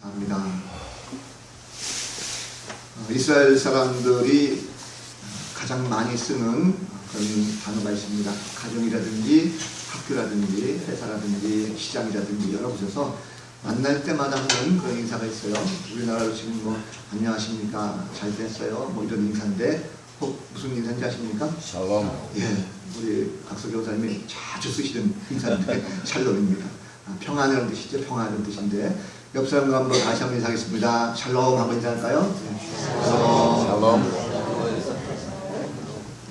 합니다. 이스라엘 사람들이 가장 많이 쓰는 그런 단어가 있습니다. 가정이라든지 학교라든지 회사라든지 시장이라든지 여러 곳에서 만날 때마다 하는 그런 인사가 있어요. 우리나라로 지금 뭐 안녕하십니까, 잘 됐어요, 뭐 이런 인사인데 혹 무슨 인사인지 아십니까? 샬롬. 예, 우리 박수 교사님이 자주 쓰시는 인사인데 샬롬입니다. 평안이라는 뜻이죠. 평안이라는 뜻인데 옆 사람과 한번 다시 한번 인사하겠습니다. 샬롬 한번 인사할까요? 샬롬.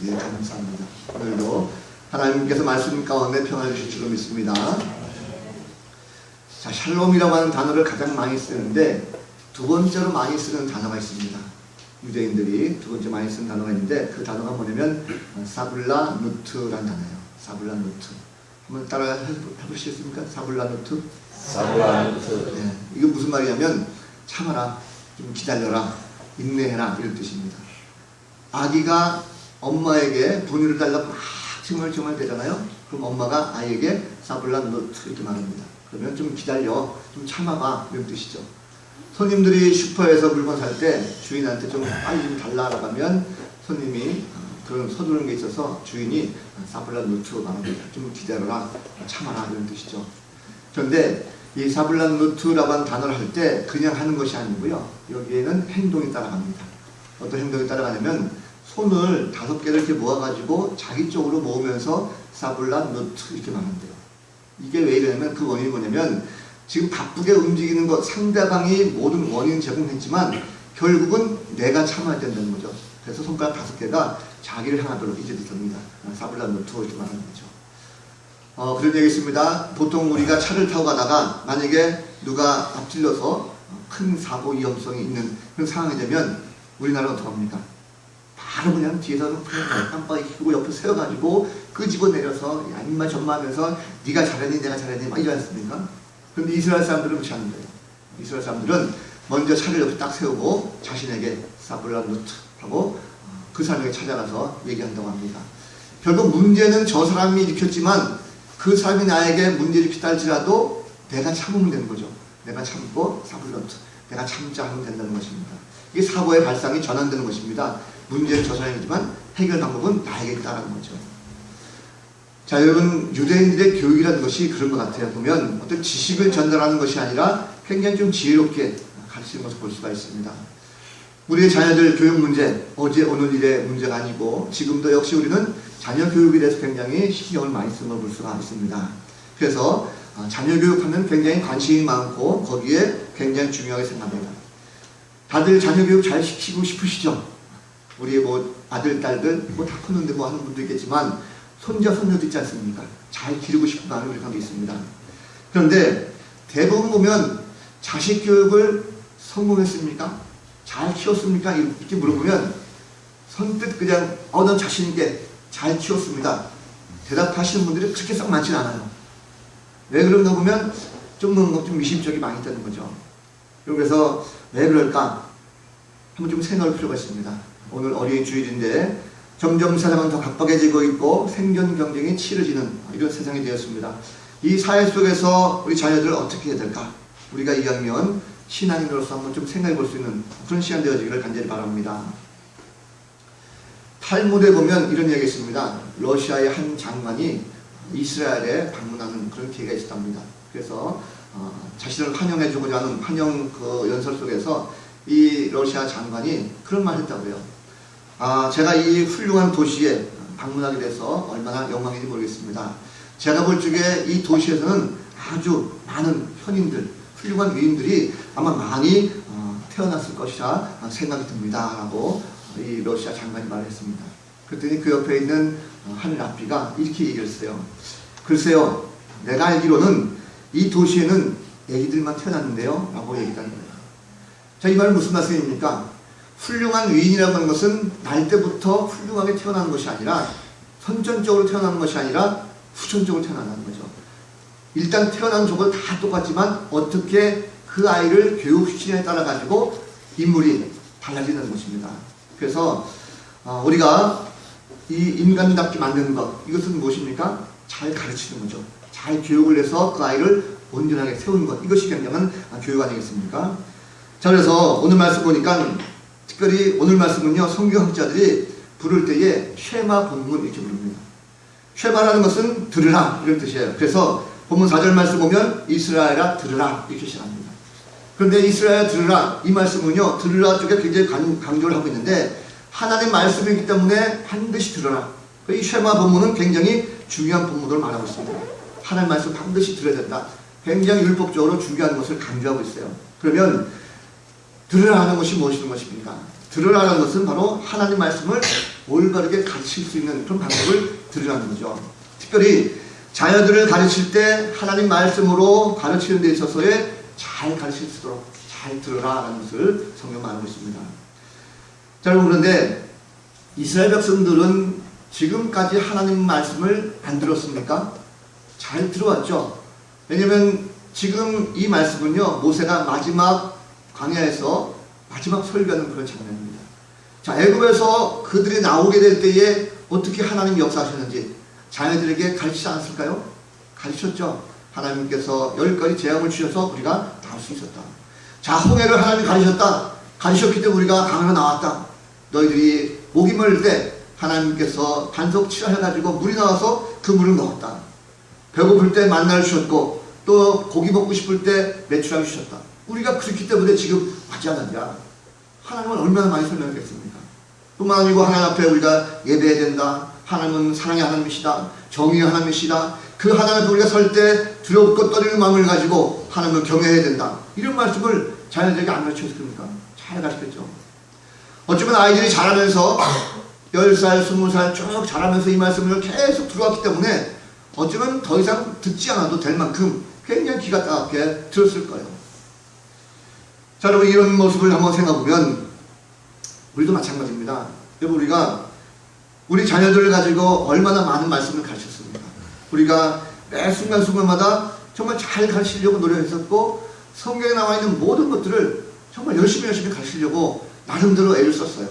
예, 감사합니다. 오늘도 하나님께서 말씀 가운데 평안을 주실 줄로 믿습니다. 자, 샬롬이라고 하는 단어를 가장 많이 쓰는데 두 번째로 많이 쓰는 단어가 있습니다. 유대인들이 두 번째 많이 쓰는 단어가 있는데 그 단어가 뭐냐면 사블라누트라는 단어예요. 사블라누트. 한번 따라 해보시겠습니까? 사블라누트. 사블라누트. 네, 이거 무슨 말이냐면 참아라, 좀 기다려라, 인내해라 이런 뜻입니다. 아기가 엄마에게 분유를 달라고 막 정말 되잖아요. 그럼 엄마가 아이에게 사블라누트 이렇게 말합니다. 그러면 좀 기다려, 좀 참아봐 이런 뜻이죠. 손님들이 슈퍼에서 물건 살 때 주인한테 좀 빨리 좀 달라고 하면 손님이 그런 서두르는 게 있어서 주인이 사블라누트 말합니다. 좀 기다려라, 참아라 이런 뜻이죠. 그런데 이 사블라누트라고 하는 단어를 할 때 그냥 하는 것이 아니고요. 여기에는 행동이 따라갑니다. 어떤 행동이 따라가냐면 손을 5개를 이렇게 모아가지고 자기 쪽으로 모으면서 사블라누트 이렇게 말한대요. 이게 왜 이러냐면 그 원인이 뭐냐면 지금 바쁘게 움직이는 것, 상대방이 모든 원인을 제공했지만 결국은 내가 참아야 된다는 거죠. 그래서 손가락 5개가 자기를 향하도록 이제 됩니다. 사블라누트 이렇게 말하는 거죠. 그런 얘기 있습니다. 보통 우리가 차를 타고 가다가 만약에 누가 앞질러서 큰 사고 위험성이 있는 그런 상황이 되면 우리나라는 어떻게 합니까? 바로 그냥 뒤에서 깜빡이 켜고 옆에 세워가지고 끄집어내려서 양말 전마하면서 네가 잘했니 내가 잘했니 막 이러지 않습니까? 그런데 이스라엘 사람들은 그렇지 않은 거예요. 이스라엘 사람들은 먼저 차를 옆에 딱 세우고 자신에게 사블라누트 하고 그 사람에게 찾아가서 얘기한다고 합니다. 결국 문제는 저 사람이 일으켰지만 그 사람이 나에게 문제를 피달지라도 내가 참으면 되는 거죠. 내가 참고 사블라누트, 내가 참자 하면 된다는 것입니다. 이게 사고의 발상이 전환되는 것입니다. 문제는 저 사람이지만 해결 방법은 나에게 있다는 거죠. 자, 여러분, 유대인들의 교육이라는 것이 그런 것 같아요. 보면 어떤 지식을 전달하는 것이 아니라 굉장히 좀 지혜롭게 가르치는 것을 볼 수가 있습니다. 우리의 자녀들 교육 문제, 어제 오늘 일의 문제가 아니고 지금도 역시 우리는 자녀 교육에 대해서 굉장히 신경을 많이 쓰는 걸 볼 수가 있습니다. 그래서 자녀 교육하면 굉장히 관심이 많고 거기에 굉장히 중요하게 생각합니다. 다들 자녀 교육 잘 시키고 싶으시죠? 우리 뭐 아들, 딸들 뭐 다 컸는데 뭐 하는 분도 있겠지만 손자, 손녀도 있지 않습니까? 잘 기르고 싶은 마음이 우리 가운데 있습니다. 그런데 대부분 보면 자식 교육을 성공했습니까? 잘 키웠습니까? 이렇게 물어보면 선뜻 그냥 넌 자신 있게 잘 키웠습니다. 대답하시는 분들이 그렇게 썩 많지는 않아요. 왜 그런가 보면 좀 미심쩍이 많이 있다는 거죠. 그래서 왜 그럴까? 한번 좀 생각할 필요가 있습니다. 오늘 어린이 주일인데 점점 세상은 더 각박해지고 있고 생존 경쟁이 치러지는 이런 세상이 되었습니다. 이 사회 속에서 우리 자녀들을 어떻게 해야 될까? 우리가 2학년 신앙인으로서 한번 좀 생각해 볼 수 있는 그런 시간 되어지기를 간절히 바랍니다. 탈무드에 보면 이런 얘기가 있습니다. 러시아의 한 장관이 이스라엘에 방문하는 그런 기회가 있었답니다. 그래서 자신을 환영해주고자 하는 환영 그 연설 속에서 이 러시아 장관이 그런 말을 했다고요. 제가 이 훌륭한 도시에 방문하게 돼서 얼마나 영광인지 모르겠습니다. 제가 볼 적에 이 도시에서는 아주 많은 현인들, 훌륭한 위인들이 아마 많이 태어났을 것이라 생각이 듭니다. 라고 이 러시아 장관이 말했습니다. 그랬더니 그 옆에 있는 하늘 앞비가 이렇게 얘기했어요. 글쎄요, 내가 알기로는 이 도시에는 애기들만 태어났는데요. 라고 얘기했다는 거예요. 자, 이 말은 무슨 말씀입니까? 훌륭한 위인이라고 하는 것은 날 때부터 훌륭하게 태어나는 것이 아니라 선천적으로 태어나는 것이 아니라 후천적으로 태어나는 거죠. 일단 태어난 족은 다 똑같지만 어떻게 그 아이를 교육시키냐에 따라 가지고 인물이 달라지는 것입니다. 그래서 우리가 이 인간답게 만드는 것, 이것은 무엇입니까? 잘 가르치는 거죠. 잘 교육을 해서 그 아이를 온전하게 세운 것, 이것이 굉장한 교육 아니겠습니까? 자, 그래서 오늘 말씀 보니까 특별히 오늘 말씀은요, 성경학자들이 부를 때에 쉐마 본문 이렇게 부릅니다. 쉐마라는 것은 들으라 이런 뜻이에요. 그래서 본문 4절 말씀 보면 이스라엘아 들으라 이렇게 시작합니다. 그런데 이스라엘 들으라 이 말씀은요, 들으라 쪽에 굉장히 강조를 하고 있는데 하나님 말씀이기 때문에 반드시 들어라. 이 쉐마 본문은 굉장히 중요한 본문으로 말하고 있습니다. 하나님 말씀 반드시 들어야 된다. 굉장히 율법적으로 중요한 것을 강조하고 있어요. 그러면 들으라 하는 것이 무엇인 것입니까? 들으라는 것은 바로 하나님 말씀을 올바르게 가르칠 수 있는 그런 방법을 들으라는 거죠. 특별히 자녀들을 가르칠 때 하나님 말씀으로 가르치는 데 있어서의 잘 가르칠 수 있도록 잘 들으라는 것을 성경 말하고 있습니다. 자, 여러분, 그런데 이스라엘 백성들은 지금까지 하나님 말씀을 안 들었습니까? 잘 들어왔죠. 왜냐하면 지금 이 말씀은요, 모세가 마지막 광야에서 마지막 설교하는 그런 장면입니다. 자, 애굽에서 그들이 나오게 될 때에 어떻게 하나님이 역사하셨는지 자녀들에게 가르치지 않았을까요? 가르쳤죠. 하나님께서 10가지 재앙을 주셔서 우리가 나올 수 있었다. 자, 홍해를 하나님이 가르쳤기 때문에 우리가 강으로 나왔다. 너희들이 목이 멀을 때 하나님께서 반석 칠해가지고 물이 나와서 그 물을 먹었다. 배고플 때 만나를 주셨고 또 고기 먹고 싶을 때 메추라기 주셨다. 우리가 그렇기 때문에 지금 하지 않았냐. 하나님은 얼마나 많이 설명했겠습니까? 뿐만 아니고 하나님 앞에 우리가 예배해야 된다. 하나님은 사랑의 하나님이시다. 정의의 하나님이시다. 그 하나님 앞에 우리가 설 때 두렵고 떨리는 마음을 가지고 하나님을 경외해야 된다. 이런 말씀을 자녀들에게 안 가르쳤습니까? 잘 가르쳤죠. 어쩌면 아이들이 자라면서 10살, 20살 쭉 자라면서 이 말씀을 계속 들어왔기 때문에 어쩌면 더 이상 듣지 않아도 될 만큼 굉장히 귀가 따갑게 들었을 거예요. 자, 여러분, 이런 모습을 한번 생각해보면 우리도 마찬가지입니다. 여러분, 우리가 우리 자녀들을 가지고 얼마나 많은 말씀을 가르쳤습니까? 우리가 매 순간순간마다 정말 잘 가르치려고 노력했었고 성경에 나와 있는 모든 것들을 정말 열심히 가르치려고 나름대로 애를 썼어요.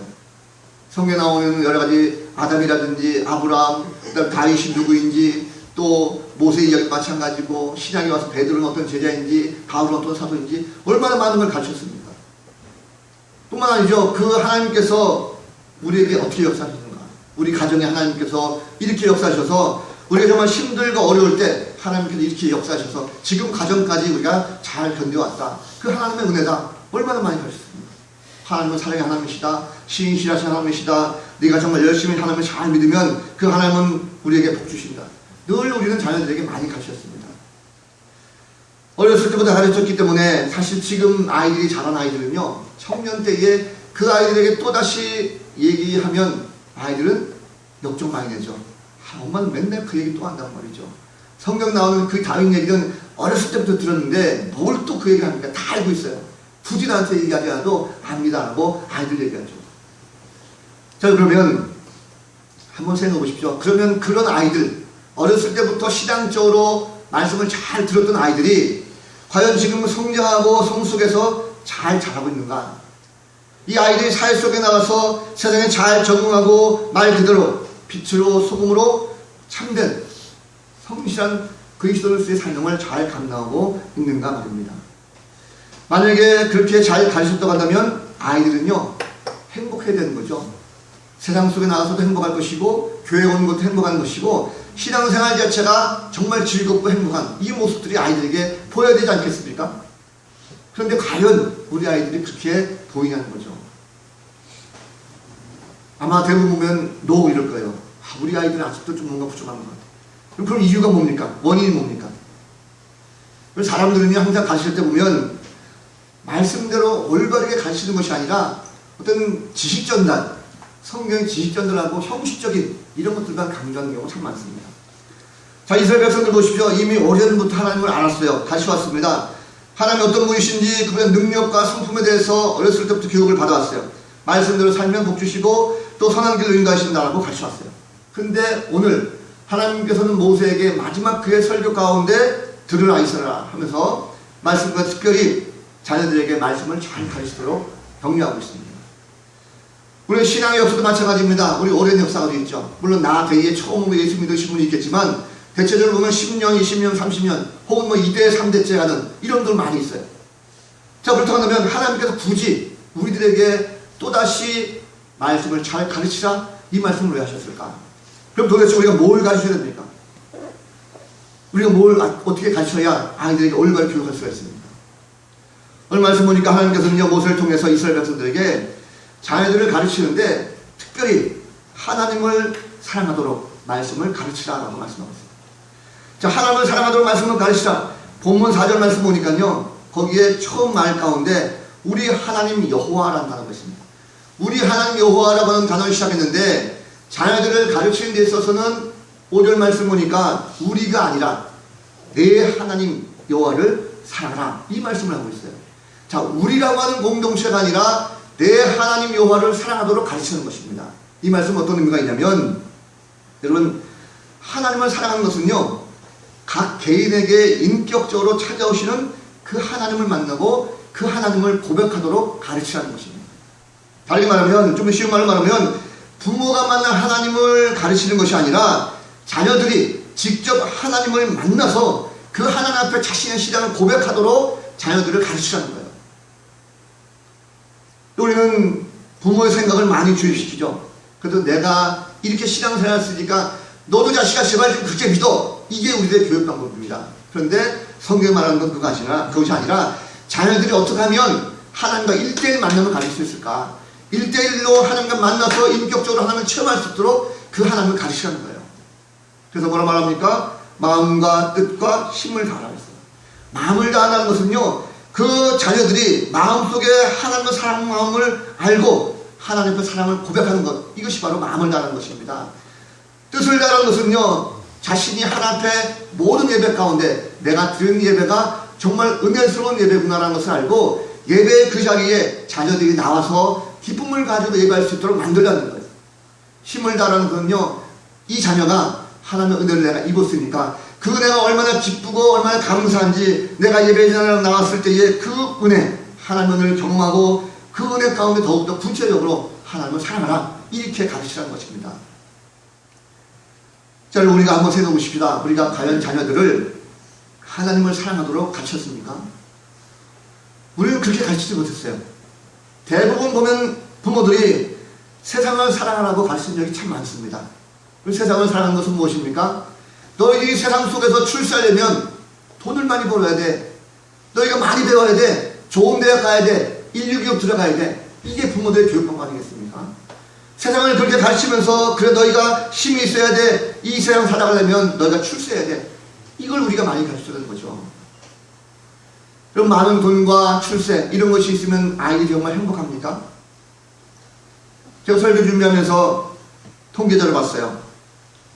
성경에 나오는 여러 가지 아담이라든지 아브라함, 그다음 다윗이 누구인지, 또 모세 이야기 마찬가지고 신약에 와서 베드로는 어떤 제자인지, 바울은 어떤 사도인지 얼마나 많은 걸 가르쳤습니까? 뿐만 아니죠. 그 하나님께서 우리에게 어떻게 역사하시는가? 우리 가정에 하나님께서 이렇게 역사하셔서 우리가 정말 힘들고 어려울 때 하나님께서 이렇게 역사하셔서 지금 가정까지 우리가 잘 견뎌왔다. 그 하나님의 은혜다. 얼마나 많이 가르쳤습니까? 하나님은 사랑의 하나님이시다. 신실하신 하나님이시다. 네가 정말 열심히 하나님을 잘 믿으면 그 하나님은 우리에게 복 주신다. 늘 우리는 자녀들에게 많이 가르쳤습니다. 어렸을 때부터 가르쳤기 때문에 사실 지금 아이들이 자란 아이들은요, 청년 때에 그 아이들에게 또다시 얘기하면 아이들은 역정 많이 내죠. 엄마는 맨날 그 얘기 또 한단 말이죠. 성경 나오는 그 다윗 얘기는 어렸을 때부터 들었는데 뭘 또 그 얘기를 합니까? 다 알고 있어요. 굳이 나한테 얘기하지 않아도 압니다 하고 아이들 얘기하죠. 자, 그러면 한번 생각해 보십시오. 그러면 그런 아이들, 어렸을 때부터 신앙적으로 말씀을 잘 들었던 아이들이 과연 지금 성장하고 성숙해서 잘 자라고 있는가? 이 아이들이 사회 속에 나가서 세상에 잘 적응하고 말 그대로 빛으로 소금으로 참된 성실한 그리스도인으로서의 삶을 잘 감당하고 있는가 말입니다. 만약에 그렇게 잘 가르쳤다고 한다면 아이들은요, 행복해야 되는 거죠. 세상 속에 나가서도 행복할 것이고 교회 오는 것도 행복한 것이고 신앙생활 자체가 정말 즐겁고 행복한 이 모습들이 아이들에게 보여야 되지 않겠습니까? 그런데 과연 우리 아이들이 그렇게 보이냐는 거죠. 아마 대부분 보면 노 이럴 거예요. 우리 아이들은 아직도 좀 뭔가 부족한 것 같아요. 그럼 이유가 뭡니까? 원인이 뭡니까? 사람들은 항상 가르칠 때 보면 말씀대로 올바르게 가르치는 것이 아니라 어떤 지식 전달, 성경의 지식 전달하고 형식적인 이런 것들만 강조하는 경우가 참 많습니다. 자, 이스라엘 백성들 보십시오. 이미 오래전부터 하나님을 알았어요. 다시 왔습니다. 하나님이 어떤 분이신지 그분의 능력과 성품에 대해서 어렸을 때부터 교육을 받아왔어요. 말씀대로 살면 복 주시고 또 선한 길로 인도하신다라고 가르쳐왔어요. 근데 오늘 하나님께서는 모세에게 마지막 그의 설교 가운데 들으라 이스라엘아 하면서 말씀과 특별히 자녀들에게 말씀을 잘 가르치도록 격려하고 있습니다. 우리 신앙의 역사도 마찬가지입니다. 우리 오랜 역사가 있죠. 물론 나 대의에 처음 예수 믿으신 분이 있겠지만 대체적으로 보면 10년, 20년, 30년 혹은 뭐 2대, 3대째 가는 이런 분들 많이 있어요. 자, 그렇다고 하면 하나님께서 굳이 우리들에게 또다시 말씀을 잘 가르치라 이 말씀을 왜 하셨을까? 그럼 도대체 우리가 뭘 가르쳐야 됩니까? 우리가 뭘 어떻게 가르쳐야 아이들에게 올바르게 교육할 수가 있습니까? 오늘 말씀 보니까 하나님께서는요, 모세를 통해서 이스라엘 백성들에게 자녀들을 가르치는데 특별히 하나님을 사랑하도록 말씀을 가르치라라고 말씀하고 있습니다. 자, 하나님을 사랑하도록 말씀을 가르치라. 본문 4절 말씀 보니까요, 거기에 처음 말 가운데 우리 하나님 여호와라는 단어가 있습니다. 우리 하나님 여호와라고 하는 단어를 시작했는데 자녀들을 가르치는 데 있어서는 5절 말씀 보니까 우리가 아니라 내 하나님 여호와를 사랑하라 이 말씀을 하고 있어요. 자, 우리라고 하는 공동체가 아니라 내 하나님 여호와를 사랑하도록 가르치는 것입니다. 이 말씀은 어떤 의미가 있냐면, 여러분, 하나님을 사랑하는 것은요, 각 개인에게 인격적으로 찾아오시는 그 하나님을 만나고 그 하나님을 고백하도록 가르치라는 것입니다. 다르게 말하면, 좀 쉬운 말로 말하면, 부모가 만난 하나님을 가르치는 것이 아니라 자녀들이 직접 하나님을 만나서 그 하나님 앞에 자신의 신앙을 고백하도록 자녀들을 가르치라는 거예요. 우리는 부모의 생각을 많이 주입시키죠. 그래도 내가 이렇게 신앙생활을 했으니까 너도 자식아 제발 좀 그렇게 믿어. 이게 우리들의 교육 방법입니다. 그런데 성경이 말하는 건 그것이 아니라 자녀들이 어떻게 하면 하나님과 1대1 만남을 가질 수 있을까? 1대1로 하나님과 만나서 인격적으로 하나님을 체험할 수 있도록 그 하나님을 가르치라는 거예요. 그래서 뭐라 말합니까? 마음과 뜻과 힘을 다하라 했어요. 마음을 다한다는 것은요, 그 자녀들이 마음속에 하나님의 사랑 마음을 알고 하나님의 사랑을 고백하는 것, 이것이 바로 마음을 다하는 것입니다. 뜻을 다하는 것은요, 자신이 하나님 앞에 모든 예배 가운데 내가 드리는 예배가 정말 은혜스러운 예배구나라는 것을 알고 예배의 그 자리에 자녀들이 나와서 기쁨을 가지고 예배할 수 있도록 만들라는 거예요. 힘을 다하는 것은요, 이 자녀가 하나님의 은혜를 내가 입었으니까 그 은혜가 얼마나 기쁘고 얼마나 감사한지 내가 예배에 나왔을 때의 그 은혜, 하나님의 은혜를 경험하고 그 은혜 가운데 더욱더 구체적으로 하나님을 사랑하라 이렇게 가르치라는 것입니다. 자, 우리가 한번 생각해 보십시다. 우리가 과연 자녀들을 하나님을 사랑하도록 가르쳤습니까? 우리는 그렇게 가르치지 못했어요. 대부분 보면 부모들이 세상을 사랑하라고 가르친 적이 참 많습니다. 세상을 사랑하는 것은 무엇입니까? 너희 세상 속에서 출세하려면 돈을 많이 벌어야 돼. 너희가 많이 배워야 돼. 좋은 대학 가야 돼. 인류기업 들어가야 돼. 이게 부모들의 교육방 아니겠습니까? 세상을 그렇게 가르치면서 그래 너희가 힘이 있어야 돼. 이 세상 살아가려면 너희가 출세해야 돼. 이걸 우리가 많이 가르쳐야 되는 거죠. 그럼 많은 돈과 출세 이런 것이 있으면 아이들이 정말 행복합니까? 제가 설교 준비하면서 통계자를 봤어요.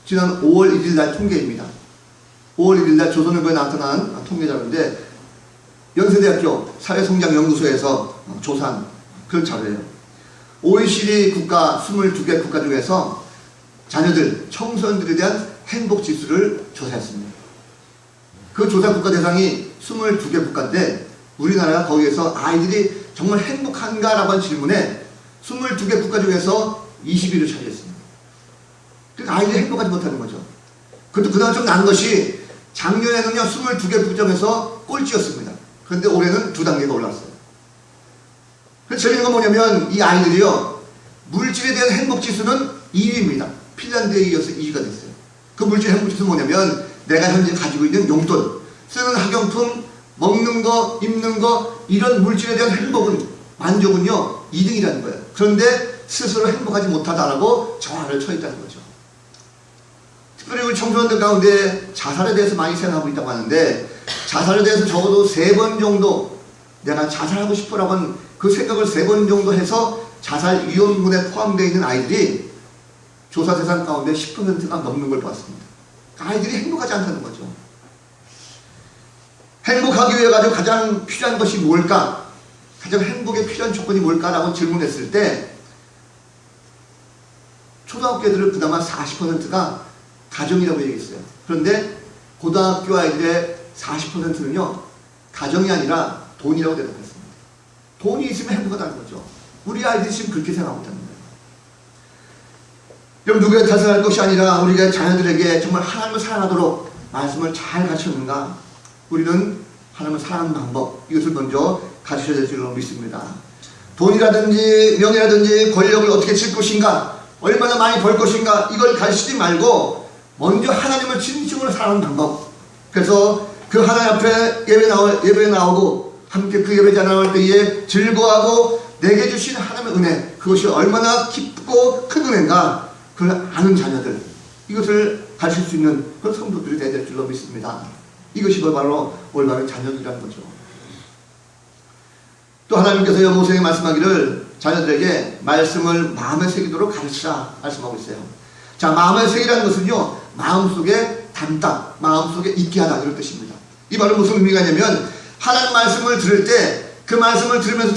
지난 5월 1일 날 통계입니다. 5월 1일 날 조선일보에 나타난 통계자료인데 연세대학교 사회성장연구소에서 조사한 그런 자료예요. OECD 국가 22개 국가 중에서 자녀들, 청소년들에 대한 행복지수를 조사했습니다. 그 조사 국가 대상이 22개 국가인데 우리나라가 거기에서 아이들이 정말 행복한가? 라고 하는 질문에 22개 국가 중에서 20위를 차지했습니다. 그러니까 아이들이 행복하지 못하는 거죠. 그것도 그나마 좀 나은 것이 작년에는요 22개 국가 중에서 꼴찌였습니다. 그런데 올해는 2단계가 올랐어요. 그래서 재밌는 건 뭐냐면 이 아이들이요 물질에 대한 행복지수는 2위입니다. 핀란드에 이어서 2위가 됐어요. 그 물질 행복지수는 뭐냐면 내가 현재 가지고 있는 용돈, 쓰는 학용품, 먹는 거, 입는 거 이런 물질에 대한 행복은, 만족은요 2등이라는 거예요. 그런데 스스로 행복하지 못하다라고 정화를 쳐있다는 거죠. 특별히 우리 청소년들 가운데 자살에 대해서 많이 생각하고 있다고 하는데 자살에 대해서 적어도 3번 정도 내가 자살하고 싶어라고 하는 그 생각을 3번 정도 해서 자살위험군에 포함되어 있는 아이들이 조사 대상 가운데 10%가 넘는 걸 봤습니다. 아이들이 행복하지 않다는 거죠. 행복하기 위해 가지고 가장 필요한 것이 뭘까? 가장 행복에 필요한 조건이 뭘까라고 질문했을 때 초등학교 애들은 그나마 40%가 가정이라고 얘기했어요. 그런데 고등학교 아이들의 40%는요 가정이 아니라 돈이라고 대답했습니다. 돈이 있으면 행복하다는 거죠. 우리 아이들이 지금 그렇게 생각하고 있다는 거예요. 여러분, 누구의 탓을 할 것이 아니라 우리가 자녀들에게 정말 하나님을 사랑하도록 말씀을 잘 가르쳤는가? 우리는 하나님을 사랑하는 방법, 이것을 먼저 가르쳐야 될 줄로 믿습니다. 돈이라든지 명예라든지 권력을 어떻게 질 것인가, 얼마나 많이 벌 것인가, 이걸 가르치지 말고 먼저 하나님을 진심으로 사랑하는 방법. 그래서 그 하나님 앞에 예배에 나오고 함께 그 예배자 나올 때에 즐거워하고 내게 주신 하나님의 은혜, 그것이 얼마나 깊고 큰 은혜인가, 그걸 아는 자녀들, 이것을 가르칠 수 있는 그런 성도들이 되어야 될 줄로 믿습니다. 이것이 바로 올바른 자녀들이라는 거죠. 또 하나님께서 모세에게 말씀하기를 자녀들에게 말씀을 마음에 새기도록 가르치라 말씀하고 있어요. 자, 마음에 새기라는 것은요, 마음속에 담다, 마음속에 있게 하다, 이런 뜻입니다. 이 말은 무슨 의미가 있냐면 하나님 말씀을 들을 때 그 말씀을 들으면서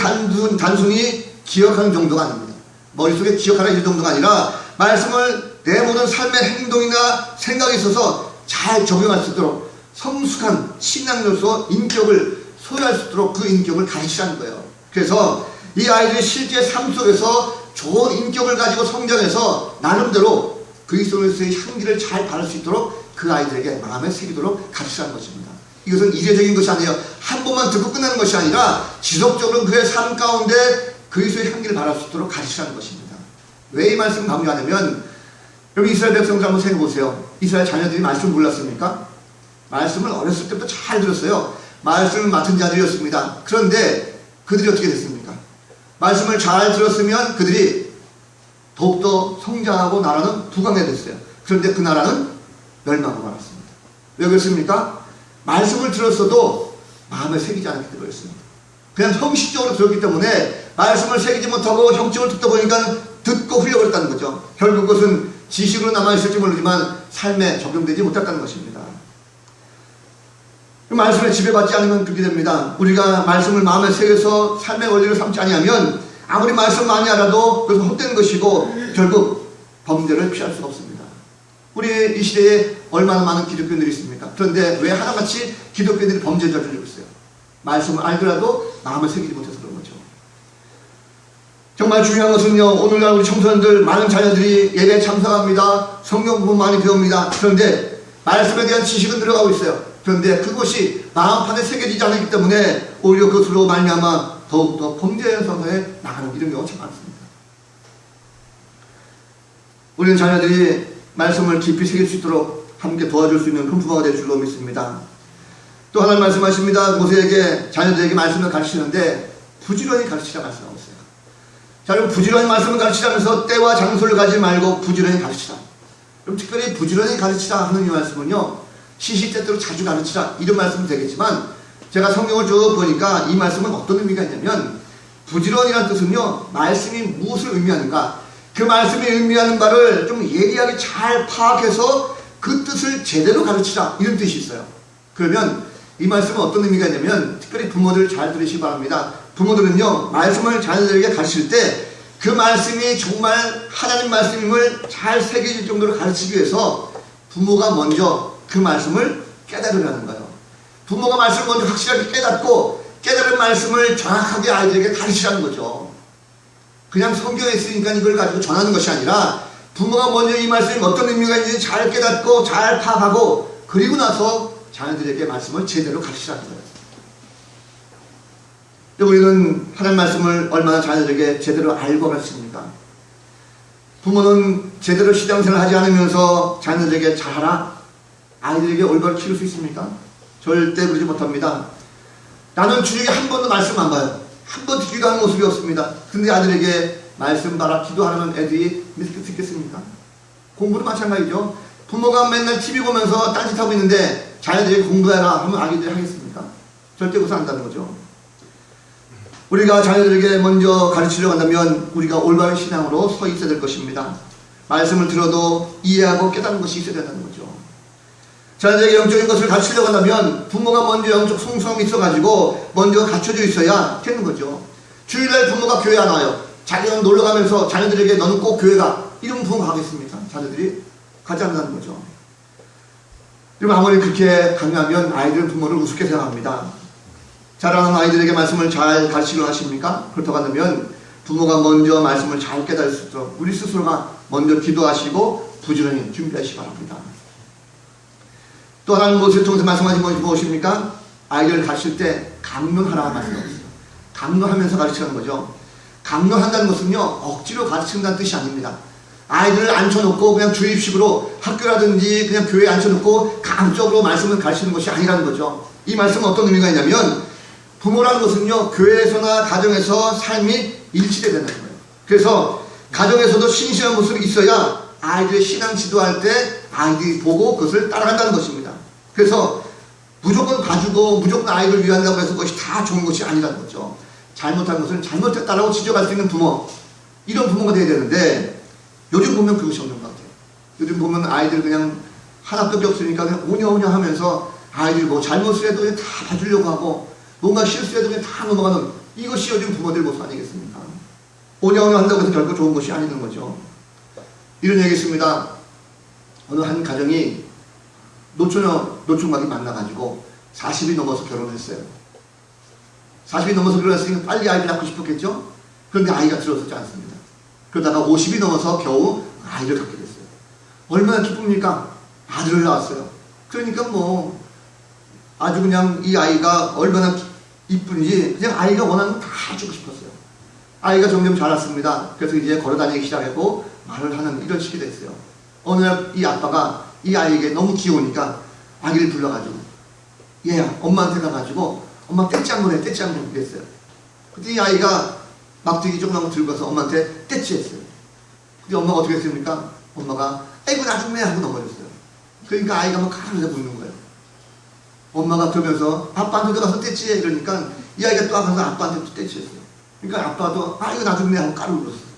단순히 기억하는 정도가 아닙니다. 머릿속에 기억하라 이 정도가 아니라 말씀을 내 모든 삶의 행동이나 생각에 있어서 잘 적용할 수 있도록 성숙한 신앙으로서 인격을 소유할 수 있도록 그 인격을 가르치라는 거예요. 그래서 이 아이들이 실제 삶 속에서 좋은 인격을 가지고 성장해서 나름대로 그리스도의 향기를 잘 바를 수 있도록 그 아이들에게 마음에 새기도록 가르치라는 것입니다. 이것은 이례적인 것이 아니에요. 한 번만 듣고 끝나는 것이 아니라 지속적으로 그의 삶 가운데 그리스도의 향기를 바랄 수 있도록 가르치라는 것입니다. 왜 이 말씀을 강조하냐면, 여러분 이스라엘 백성들 한번 생각해 보세요. 이스라엘 자녀들이 말씀을 몰랐습니까? 말씀을 어렸을 때부터 잘 들었어요. 말씀을 맡은 자들이었습니다. 그런데 그들이 어떻게 됐습니까? 말씀을 잘 들었으면 그들이 더욱더 성장하고 나라는 부강해졌어요. 그런데 그 나라는 멸망하고 말았습니다. 왜 그렇습니까? 말씀을 들었어도 마음에 새기지 않게 되어버렸습니다. 그냥 형식적으로 들었기 때문에 말씀을 새기지 못하고 형식적으로 듣다 보니까 듣고 흘려버렸다는 거죠. 결국 그것은 지식으로 남아있을지 모르지만 삶에 적용되지 못했다는 것입니다. 그 말씀에 지배받지 않으면 그렇게 됩니다. 우리가 말씀을 마음에 새겨서 삶의 원리를 삼지 아니하면 아무리 말씀 많이 알아도 그것은 헛된 것이고 결국 범죄를 피할 수가 없습니다. 우리 이 시대에 얼마나 많은 기독교인들이 있습니까? 그런데 왜 하나같이 기독교인들이 범죄를 저지르고 있어요? 말씀을 알더라도 마음을 새기지 못해서 그런 거죠. 정말 중요한 것은요, 오늘날 우리 청소년들 많은 자녀들이 예배에 참석합니다. 성경 공부 많이 배웁니다. 그런데 말씀에 대한 지식은 들어가고 있어요. 그런데 그것이 마음판에 새겨지지 않기 때문에 오히려 그것으로 말미암아 더욱더 범죄 현상에 나가는 이런 경우가 참 많습니다. 우리는 자녀들이 말씀을 깊이 새길 수 있도록 함께 도와줄 수 있는 큰 부모가 될 줄로 믿습니다. 또 하나님 말씀하십니다. 모세에게 자녀들에게 말씀을 가르치는데 부지런히 가르치라 말씀하고 있어요. 자, 여러분 부지런히 말씀을 가르치라면서 때와 장소를 가지 말고 부지런히 가르치라. 그럼 특별히 부지런히 가르치라 하는 이 말씀은요, 시시때때로 자주 가르치라 이런 말씀은 되겠지만 제가 성경을 쭉 보니까 이 말씀은 어떤 의미가 있냐면 부지런이라는 뜻은요, 말씀이 무엇을 의미하는가, 그 말씀이 의미하는 바를 좀 예리하게 잘 파악해서 그 뜻을 제대로 가르치라 이런 뜻이 있어요. 그러면 이 말씀은 어떤 의미가 있냐면 특별히 부모들 잘 들으시기 바랍니다. 부모들은요, 말씀을 자녀들에게 가르칠 때 그 말씀이 정말 하나님 말씀임을 잘 새겨질 정도로 가르치기 위해서 부모가 먼저 그 말씀을 깨달으라는 거예요. 부모가 말씀을 먼저 확실하게 깨닫고 깨달은 말씀을 정확하게 아이들에게 가르치라는 거죠. 그냥 성경에 있으니까 이걸 가지고 전하는 것이 아니라 부모가 먼저 이 말씀이 어떤 의미가 있는지 잘 깨닫고 잘 파악하고 그리고 나서 자녀들에게 말씀을 제대로 가르치라는 거예요. 우리는 하나님 말씀을 얼마나 자녀들에게 제대로 알고 가르칩니까? 부모는 제대로 신앙생활을 하지 않으면서 자녀들에게 잘하라, 아이들에게 올바로 키울 수 있습니까? 절대 그러지 못합니다. 나는 주일에 한 번도 말씀 안 봐요. 한 번 듣기도 하는 모습이 없습니다. 근데 아들에게 말씀 봐라, 기도하라는 애들이 믿겠습니까? 공부도 마찬가지죠. 부모가 맨날 TV 보면서 딴짓하고 있는데 자녀들이 공부해라 하면 아기들이 하겠습니까? 절대 그것은 안 한다는 거죠. 우리가 자녀들에게 먼저 가르치려고 한다면 우리가 올바른 신앙으로 서 있어야 될 것입니다. 말씀을 들어도 이해하고 깨닫는 것이 있어야 된다는 거죠. 자녀들에게 영적인 것을 가르치려고 한다면 부모가 먼저 영적 성숙함이 있어가지고 먼저 갖춰져 있어야 되는 거죠. 주일날 부모가 교회 안 와요. 자기는 놀러가면서 자녀들에게 너는 꼭 교회 가, 이런 부모가 가겠습니까? 자녀들이 가지 않는다는 거죠. 그럼 아무리 그렇게 강요하면 아이들은 부모를 우습게 생각합니다. 자라는 아이들에게 말씀을 잘 가르치려 하십니까? 그렇다고 한다면 부모가 먼저 말씀을 잘 깨달을 수 있도록 우리 스스로가 먼저 기도하시고 부지런히 준비하시기 바랍니다. 또 하나는 무엇을 통해서 말씀하신 것이 무엇입니까? 아이들을 가르칠 때 강론하라고 말씀하셨어요. 강론하면서 가르치는 거죠. 강론한다는 것은요, 억지로 가르친다는 뜻이 아닙니다. 아이들을 앉혀놓고 그냥 주입식으로 학교라든지 그냥 교회에 앉혀놓고 강적으로 말씀을 가르치는 것이 아니라는 거죠. 이 말씀은 어떤 의미가 있냐면, 부모라는 것은요, 교회에서나 가정에서 삶이 일치돼야 된다는 거예요. 그래서 가정에서도 신실한 모습이 있어야 아이들의 신앙 지도할 때 아이들이 보고 그것을 따라간다는 것입니다. 그래서 무조건 봐주고 무조건 아이를 위한다고 해서 그것이 다 좋은 것이 아니라는 거죠. 잘못한 것은 잘못했다라고 지적할 수 있는 부모, 이런 부모가 돼야 되는데, 요즘 보면 그것이 없는 것 같아요. 요즘 보면 아이들 그냥 하나밖에 없으니까 그냥 오냐오냐 하면서 아이들 뭐 잘못을 해도 그냥 다 봐주려고 하고 뭔가 실수해도 그냥 다 넘어가는, 이것이 요즘 부모들 모습 아니겠습니까? 오냐오냐 한다고 해서 결코 좋은 것이 아니는 거죠. 이런 얘기 있습니다. 어느 한 가정이 노총각이 만나가지고 40이 넘어서 결혼했어요. 40이 넘어서 결혼했으니까 빨리 아이를 낳고 싶었겠죠? 그런데 아이가 들어서지 않습니다. 그러다가 50이 넘어서 겨우 아이를 갖게 됐어요. 얼마나 기쁩니까? 아들을 낳았어요. 그러니까 뭐 아주 그냥 이 아이가 얼마나 이쁜지 그냥 아이가 원하는 거 다 주고 싶었어요. 아이가 점점 자랐습니다. 그래서 이제 걸어다니기 시작했고 말을 하는 이런 식이 됐어요. 어느 날 이 아빠가 이 아이에게 너무 귀여우니까 아기를 불러가지고, 얘야 엄마한테 가가지고 엄마 떼찌 한번 해, 떼찌 한번 그랬어요. 그때 이 아이가 막대기 조그만 거 들고 가서 엄마한테 떼찌 했어요. 근데 엄마가 어떻게 했습니까? 엄마가 아이고 나중에 하고 넘어졌어요. 그러니까 아이가 막 가면서 묻는 거예요. 엄마가 그러면서 아빠한테 가서 떼찌 해, 이러니까 이 아이가 또 가서 아빠한테 또 떼찌 했어요. 그러니까 아빠도 아이고 나중에 하고 까르르 울었어요.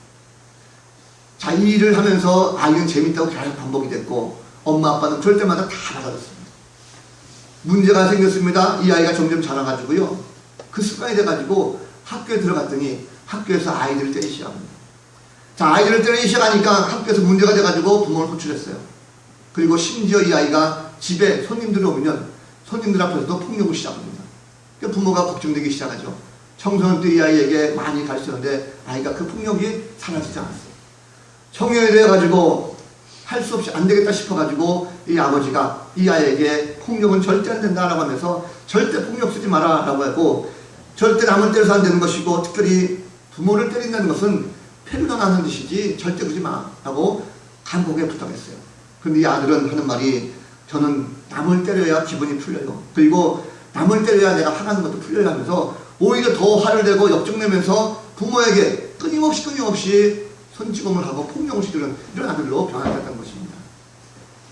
자, 이 일을 하면서 아이는 재밌다고 계속 반복이 됐고, 엄마 아빠는 그럴 때마다 다 받아줬습니다. 문제가 생겼습니다. 이 아이가 점점 자라가지고요, 그 습관이 돼가지고 학교에 들어갔더니 학교에서 아이들을 때리기 시작합니다. 자, 아이들을 때리기 시작하니까 학교에서 문제가 돼가지고 부모를 호출했어요. 그리고 심지어 이 아이가 집에 손님들이 오면 손님들 앞에서도 폭력을 시작합니다. 그러니까 부모가 걱정되기 시작하죠. 청소년 때 이 아이에게 많이 가르쳤는데 아이가 그 폭력이 사라지지 않았어요. 청년이 되어가지고 할 수 없이 안 되겠다 싶어가지고 이 아버지가 이 아이에게 폭력은 절대 안 된다라고 하면서 절대 폭력 쓰지 마라 라고 하고, 절대 남을 때려서 안 되는 것이고 특별히 부모를 때린다는 것은 패류가 나는 짓이지 절대 그러지 마 라고 감독에 부탁했어요. 근데 이 아들은 하는 말이, 저는 남을 때려야 기분이 풀려요. 그리고 남을 때려야 내가 화나는 것도 풀려요 하면서 오히려 더 화를 내고 역정내면서 부모에게 끊임없이 손찌검을 하고 폭력을 시도하는 이런 아들로 변화했다는 것입니다.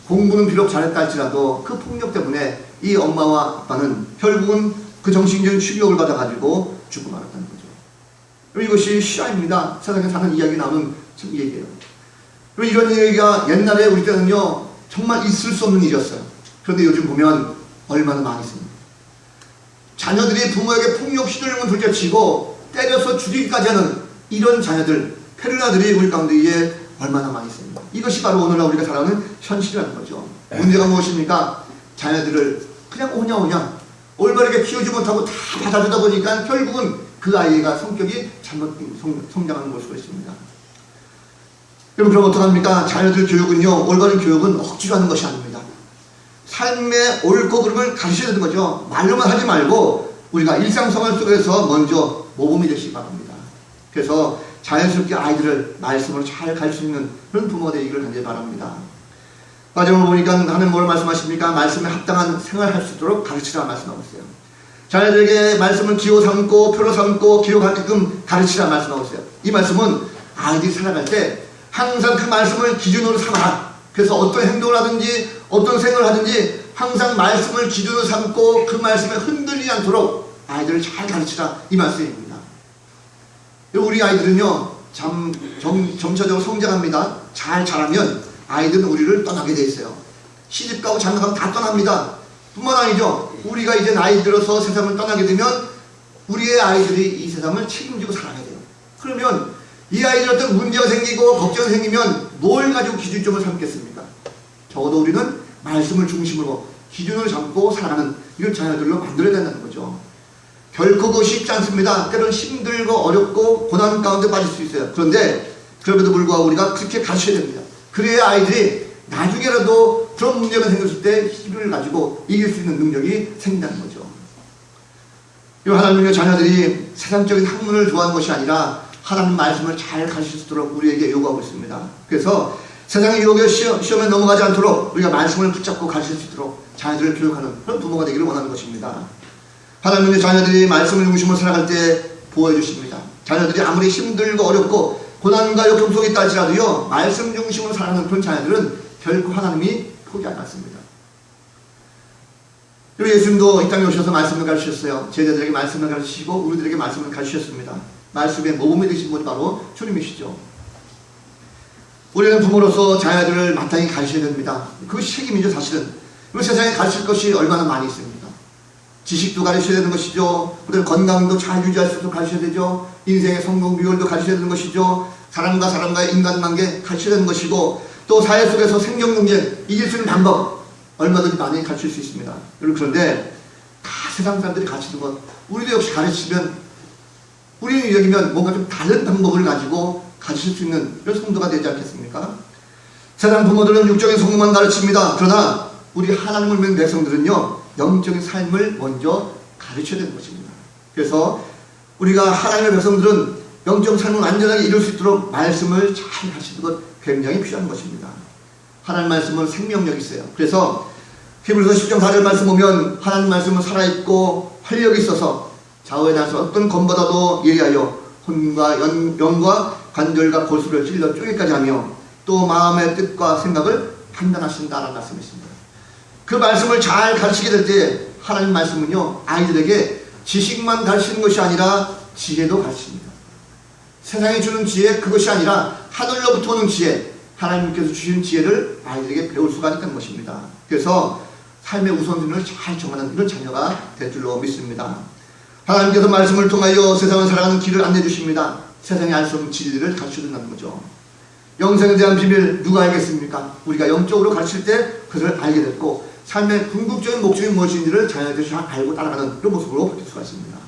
공부는 비록 잘했다 할지라도 그 폭력 때문에 이 엄마와 아빠는 결국은 그 정신적인 충격을 받아가지고 죽고 말았다는 거죠. 이것이 실화입니다. 세상에 사는 이야기 나오는 얘기예요. 이런 얘기가 옛날에 우리 때는요 정말 있을 수 없는 일이었어요. 그런데 요즘 보면 얼마나 많이 있습니다. 자녀들이 부모에게 폭력 시도를 둘째치고 때려서 죽이기까지 하는 이런 자녀들, 페르나들이 우리 가운데에 얼마나 많이 있습니다. 이것이 바로 오늘날 우리가 살아가는 현실이라는 거죠. 문제가 무엇입니까? 자녀들을 그냥 오냐 올바르게 키우지 못하고 다 받아주다 보니까 결국은 그 아이가 성격이 잘못 성장하는 걸 수가 있습니다. 여러분, 그럼 어떡합니까? 자녀들 교육은요, 올바른 교육은 억지로 하는 것이 아닙니다. 삶의 옳고 그름을 가르쳐야 되는 거죠. 말로만 하지 말고 우리가 일상생활 속에서 먼저 모범이 되시기 바랍니다. 그래서 자연스럽게 아이들을 말씀으로 잘 가르칠 수 있는 그런 부모가 되기를 간절히 바랍니다. 마지막으로 보니까 하나님 뭘 말씀하십니까? 말씀에 합당한 생활할 수 있도록 가르치라 말씀하고 있어요. 자녀들에게 말씀을 기호 삼고 표로 삼고 기록하게끔 가르치라 말씀하고 있어요. 이 말씀은 아이들이 살아갈 때 항상 그 말씀을 기준으로 삼아라. 그래서 어떤 행동을 하든지 어떤 생각을 하든지 항상 말씀을 기준으로 삼고 그 말씀에 흔들리지 않도록 아이들을 잘 가르치라, 이 말씀입니다. 우리 아이들은요 점차적으로 성장합니다. 잘 자라면 아이들은 우리를 떠나게 돼 있어요. 시집가고 장가가면 다 떠납니다. 뿐만 아니죠, 우리가 이제 나이 들어서 세상을 떠나게 되면 우리의 아이들이 이 세상을 책임지고 살아야 돼요. 그러면 이 아이들 어떤 문제가 생기고 걱정이 생기면 뭘 가지고 기준점을 삼겠습니까? 적어도 우리는 말씀을 중심으로 기준을 잡고 살아가는 이런 자녀들로 만들어야 된다는 거죠. 결코 그거 쉽지 않습니다. 때로는 힘들고 어렵고 고난 가운데 빠질 수 있어요. 그런데 그럼에도 불구하고 우리가 그렇게 가르쳐야 됩니다. 그래야 아이들이 나중에라도 그런 문제가 생겼을 때 힘을 가지고 이길 수 있는 능력이 생긴다는 거죠. 이 하나님의 자녀들이 세상적인 학문을 좋아하는 것이 아니라 하나님 말씀을 잘 가르칠 수 있도록 우리에게 요구하고 있습니다. 그래서 세상의 유혹에 시험에 넘어가지 않도록 우리가 말씀을 붙잡고 가르칠 수 있도록 자녀들을 교육하는 그런 부모가 되기를 원하는 것입니다. 하나님의 자녀들이 말씀을 중심으로 살아갈 때 보호해 주십니다. 자녀들이 아무리 힘들고 어렵고 고난과 역경 속에 있다 할지라도요, 말씀 중심으로 살아가는 그런 자녀들은 결코 하나님이 포기하지 않습니다. 그리고 예수님도 이 땅에 오셔서 말씀을 가르치셨어요. 제자들에게 말씀을 가르치시고 우리들에게 말씀을 가르치셨습니다. 말씀의 모범이 되신 분이 바로 주님이시죠. 우리는 부모로서 자녀들을 마땅히 가르쳐야 됩니다. 그것이 책임이죠, 사실은. 그 세상에 가르칠 것이 얼마나 많이 있습니다. 지식도 가르쳐야 되는 것이죠. 그다음에 건강도 잘 유지할 수 있도록 가르쳐야 되죠. 인생의 성공 비결도 가르쳐야 되는 것이죠. 사람과 사람과의 인간관계 가르쳐야 되는 것이고, 또 사회 속에서 생존 경쟁 이길 수 있는 방법 얼마든지 많이 가르칠 수 있습니다. 그런데 다 세상 사람들이 가르치는 것, 우리도 역시 가르치면, 우리는 여기면 뭔가 좀 다른 방법을 가지고 가르칠 수 있는 그런 성도가 되지 않겠습니까? 세상 부모들은 육적인 성공만 가르칩니다. 그러나 우리 하나님을 믿는 백성들은요, 영적인 삶을 먼저 가르쳐야 되는 것입니다. 그래서 우리가 하나님의 백성들은 영적 삶을 완전하게 이룰 수 있도록 말씀을 잘 가르치는 것 굉장히 필요한 것입니다. 하나님 말씀은 생명력이 있어요. 그래서 히브리서 10장 4절 말씀 보면 하나님 말씀은 살아있고 활력이 있어서 좌우에 나서 어떤 검보다도 예리하여 혼과 영과 관절과 골수를 찔러 쪼개까지 하며 또 마음의 뜻과 생각을 판단하신다라는 말씀이 있습니다. 그 말씀을 잘 가르치게 될 때 하나님 말씀은요, 아이들에게 지식만 가르치는 것이 아니라 지혜도 가르칩니다. 세상이 주는 지혜, 그것이 아니라 하늘로부터 오는 지혜, 하나님께서 주신 지혜를 아이들에게 배울 수가 있다는 것입니다. 그래서 삶의 우선순위를 잘 정하는 이런 자녀가 될 줄로 믿습니다. 하나님께서 말씀을 통하여 세상을 살아가는 길을 안내해 주십니다. 세상에 알 수 없는 진리를 가르쳐 준다는 거죠. 영생에 대한 비밀 누가 알겠습니까? 우리가 영적으로 가르칠 때 그것을 알게 됐고, 삶의 궁극적인 목적이 무엇인지를 자녀들이 잘 알고 따라가는 그런 모습으로 바뀔 수가 있습니다.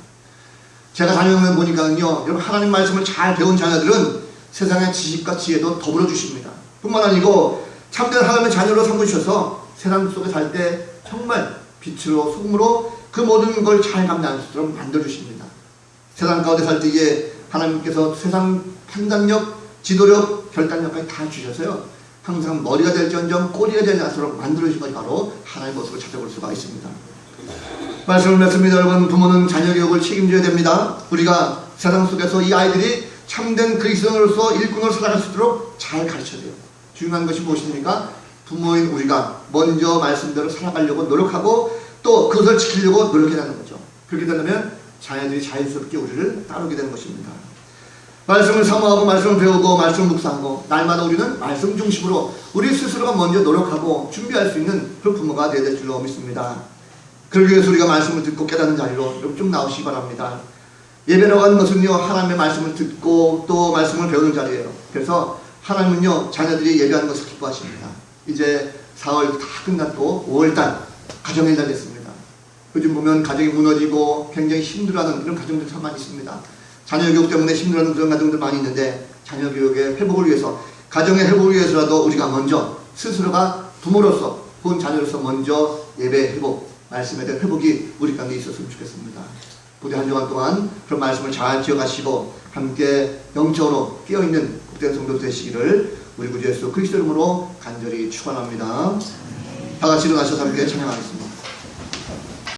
제가 다녀오면 보니까요, 여러분 하나님 말씀을 잘 배운 자녀들은 세상의 지식과 지혜도 더불어 주십니다. 뿐만 아니고 참된 하나님의 자녀로 삼으셔서 세상 속에 살 때 정말 빛으로 소금으로 그 모든 걸 잘 감당할 수 있도록 만들어주십니다. 세상 가운데 살 때에 하나님께서 세상 판단력, 지도력, 결단력까지 다 주셔서요, 항상 머리가 될지언정 꼬리가 되지 않도록 만들어주신 것이 바로 하나님의 모습을 찾아볼 수가 있습니다. 말씀을 맺습니다. 여러분, 부모는 자녀 교육을 책임져야 됩니다. 우리가 세상 속에서 이 아이들이 참된 그리스도인으로서 일꾼으로 살아갈 수 있도록 잘 가르쳐야 돼요. 중요한 것이 무엇입니까? 부모인 우리가 먼저 말씀대로 살아가려고 노력하고 또 그것을 지키려고 노력해야 하는 거죠. 그렇게 되면 자녀들이 자연스럽게 우리를 따르게 되는 것입니다. 말씀을 사모하고 말씀을 배우고 말씀을 묵상하고 날마다 우리는 말씀 중심으로 우리 스스로가 먼저 노력하고 준비할 수 있는 그런 부모가 되어야 될 줄로 믿습니다. 그러기 위해서 우리가 말씀을 듣고 깨닫는 자리로 좀 나오시기 바랍니다. 예배라고 하는 것은요, 하나님의 말씀을 듣고 또 말씀을 배우는 자리예요. 그래서 하나님은요, 자녀들이 예배하는 것을 기뻐하십니다. 이제 4월 다 끝났고 5월달 가정의 달 됐습니다. 요즘 보면 가정이 무너지고 굉장히 힘들어하는 그런 가정들 참 많이 있습니다. 자녀 교육 때문에 힘들어하는 그런 가정들 많이 있는데, 자녀 교육의 회복을 위해서, 가정의 회복을 위해서라도 우리가 먼저 스스로가 부모로서 본 자녀로서 먼저 예배 회복, 말씀에 대한 회복이 우리 가운데 있었으면 좋겠습니다. 부디 한 주간 동안 그런 말씀을 잘 기억하시고 함께 영적으로 깨어있는 복된 성도 되시기를 우리 구주 예수 그리스도 이름으로 간절히 축원합니다. 다 같이 일어나셔서 함께 찬양하겠습니다.